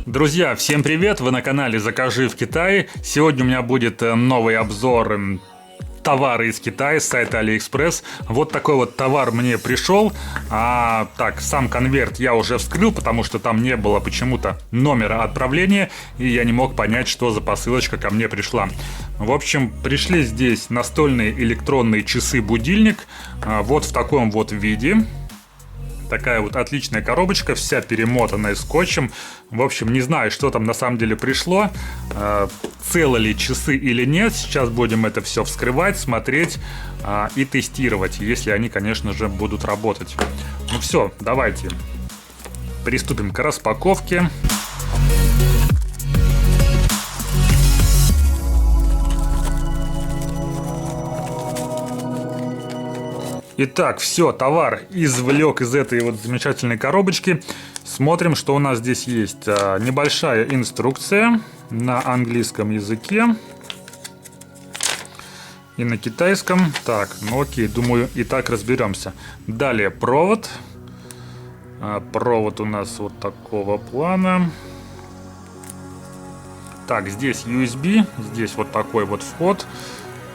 Друзья, всем привет! Вы на канале Закажи в Китае. Сегодня у меня будет новый обзор товара из Китая с сайта AliExpress. Вот такой вот товар мне пришел. Так, сам конверт я уже вскрыл, потому что там не было почему-то номера отправления, и я не мог понять, что за посылочка ко мне пришла. В общем, пришли здесь настольные электронные часы-будильник. Вот в таком вот виде. Такая вот отличная коробочка, вся перемотанная скотчем. В общем, не знаю, что там на самом деле пришло, целы ли часы или нет. Сейчас будем это все вскрывать, смотреть и тестировать, если они, конечно же, будут работать. Ну все, давайте приступим к распаковке. Итак, все, товар извлек из этой вот замечательной коробочки. Смотрим, что у нас здесь есть. Небольшая инструкция на английском языке и на китайском. Так, ну окей, думаю, и так разберемся. Далее провод. Провод у нас вот такого плана. Так, здесь USB, здесь вот такой вот вход.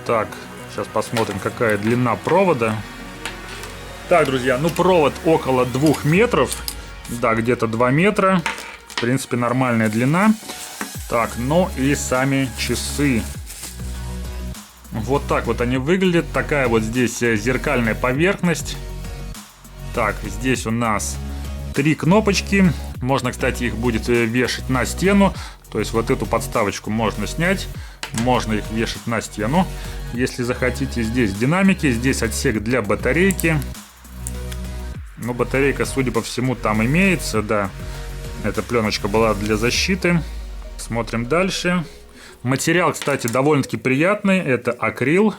Так, сейчас посмотрим, какая длина провода. Так, друзья, ну провод около 2 метров. Да, где-то 2 метра. В принципе, нормальная длина. Так, ну и сами часы. Вот так вот они выглядят. Такая вот здесь зеркальная поверхность. Так, здесь у нас 3 кнопочки. Можно, кстати, их будет вешать на стену. То есть вот эту подставочку можно снять. Можно их вешать на стену, если захотите. Здесь динамики, здесь отсек для батарейки. Ну, батарейка, судя по всему, там имеется, да. Эта пленочка была для защиты. Смотрим дальше. Материал, кстати, довольно-таки приятный. Это акрил.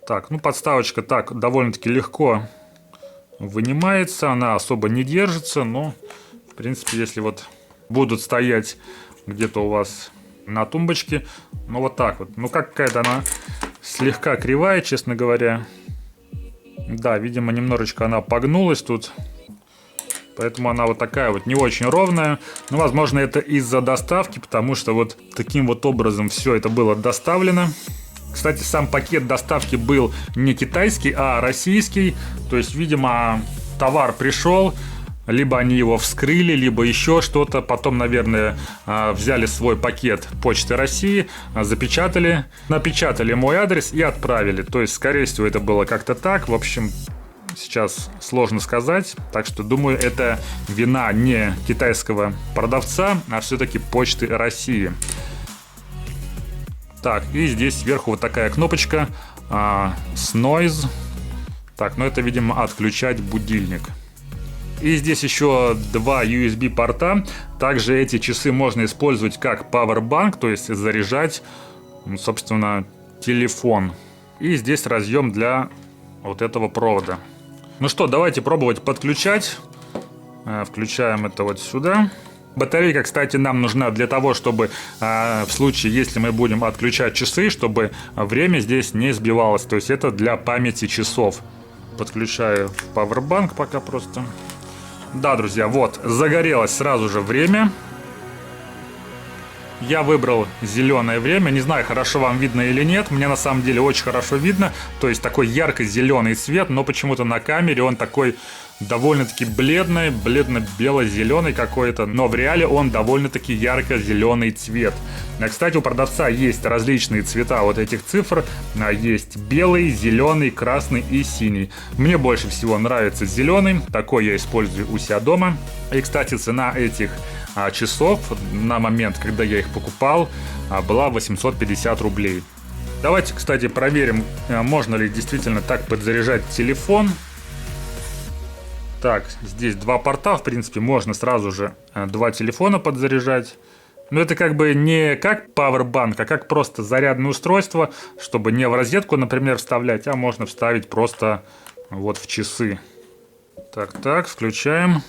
Так, ну, подставочка так довольно-таки легко вынимается. Она особо не держится, но, в принципе, если вот будут стоять где-то у вас на тумбочке, ну, вот так вот. Ну, какая-то она слегка кривая, честно говоря. Да, видимо, немножечко она погнулась тут. Поэтому она вот такая вот не очень ровная. Ну, возможно, это из-за доставки, потому что вот таким вот образом все это было доставлено. Кстати, сам пакет доставки был не китайский, а российский. То есть, видимо, товар пришел, либо они его вскрыли, либо еще что-то. Потом, наверное, взяли свой пакет Почты России, запечатали, напечатали мой адрес и отправили. То есть, скорее всего, это было как-то так. В общем, сейчас сложно сказать. Так что, думаю, это вина не китайского продавца, а все-таки Почты России. Так, и здесь сверху вот такая кнопочка с Noise. Так, ну это, видимо, отключать будильник. И здесь еще 2 USB порта. Также эти часы можно использовать как Powerbank, то есть заряжать, собственно, телефон. И здесь разъем для вот этого провода. Ну что, давайте пробовать подключать. Включаем это вот сюда. Батарейка, кстати, нам нужна для того, чтобы в случае, если мы будем отключать часы, чтобы время здесь не сбивалось. То есть это для памяти часов. Подключаю Powerbank пока просто. Да, друзья, вот, загорелось сразу же время. Я выбрал зеленое время. Не знаю, хорошо вам видно или нет. Мне на самом деле очень хорошо видно. То есть такой ярко-зеленый цвет, но почему-то на камере он такой довольно-таки бледный, бледно-бело-зеленый какой-то. Но в реале он довольно-таки ярко-зеленый цвет. Кстати, у продавца есть различные цвета вот этих цифр. Есть белый, зеленый, красный и синий. Мне больше всего нравится зеленый. Такой я использую у себя дома. И, кстати, цена этих часов на момент, когда я их покупал, была 850 рублей. Давайте, кстати, проверим, можно ли действительно так подзаряжать телефон. Так, здесь 2 порта, в принципе, можно сразу же 2 телефона подзаряжать. Но это как бы не как Powerbank, а как просто зарядное устройство, чтобы не в розетку, например, вставлять, а можно вставить просто вот в часы. Так, включаем.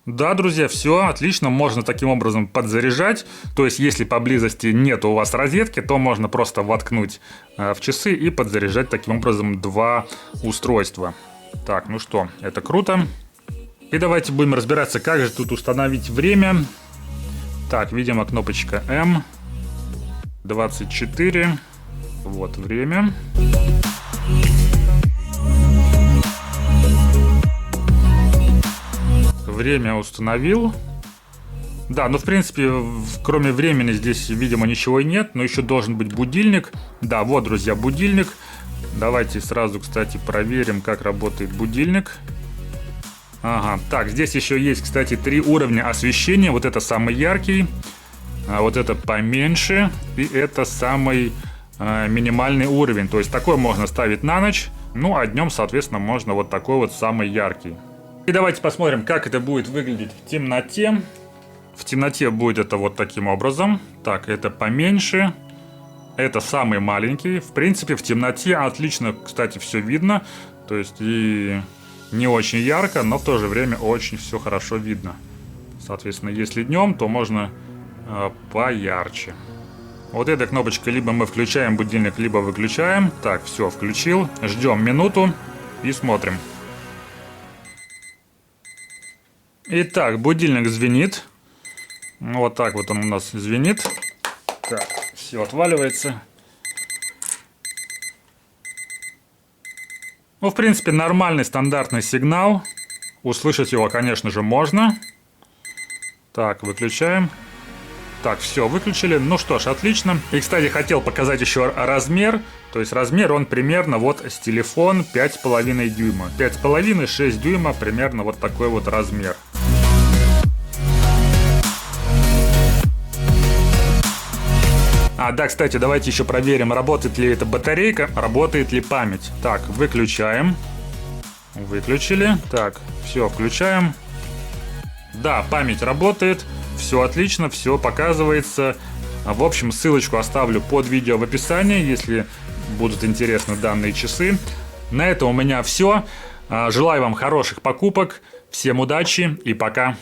Да, друзья, все отлично, можно таким образом подзаряжать. То есть, если поблизости нет у вас розетки, то можно просто воткнуть в часы и подзаряжать таким образом 2 устройства. Так, ну что, это круто. И давайте будем разбираться, как же тут установить время. Так, видимо, кнопочка М. 24. Вот время. Время установил. Да, ну в принципе, кроме времени здесь, видимо, ничего и нет. Но еще должен быть будильник. Да, вот, друзья, будильник. Давайте сразу, кстати, проверим, как работает будильник. Ага, так, здесь еще есть, кстати, 3 уровня освещения. Вот это самый яркий, а вот это поменьше, и это самый минимальный уровень. То есть такой можно ставить на ночь, ну а днем, соответственно, можно вот такой вот самый яркий. И давайте посмотрим, как это будет выглядеть в темноте. В темноте будет это вот таким образом. Так, это поменьше. Это самый маленький. В принципе, в темноте отлично, кстати, все видно. То есть и не очень ярко, но в то же время очень все хорошо видно. Соответственно, если днем, то можно поярче. Вот эта кнопочка либо мы включаем будильник, либо выключаем. Так, все, включил. Ждем минуту и смотрим. Итак, будильник звенит. Вот так вот он у нас звенит. Так, все отваливается. Ну, в принципе, нормальный стандартный сигнал. Услышать его, конечно же, можно. Так, выключаем. Так, все, выключили. Ну что ж, отлично. И, кстати, хотел показать еще размер. То есть размер он примерно вот с телефон 5,5 дюйма. 5,5-6 дюйма примерно вот такой вот размер. А, да, кстати, давайте еще проверим, работает ли эта батарейка, работает ли память. Так, выключаем. Выключили. Так, все, включаем. Да, память работает. Все отлично, все показывается. В общем, ссылочку оставлю под видео в описании, если будут интересны данные часы. На этом у меня все. Желаю вам хороших покупок. Всем удачи и пока.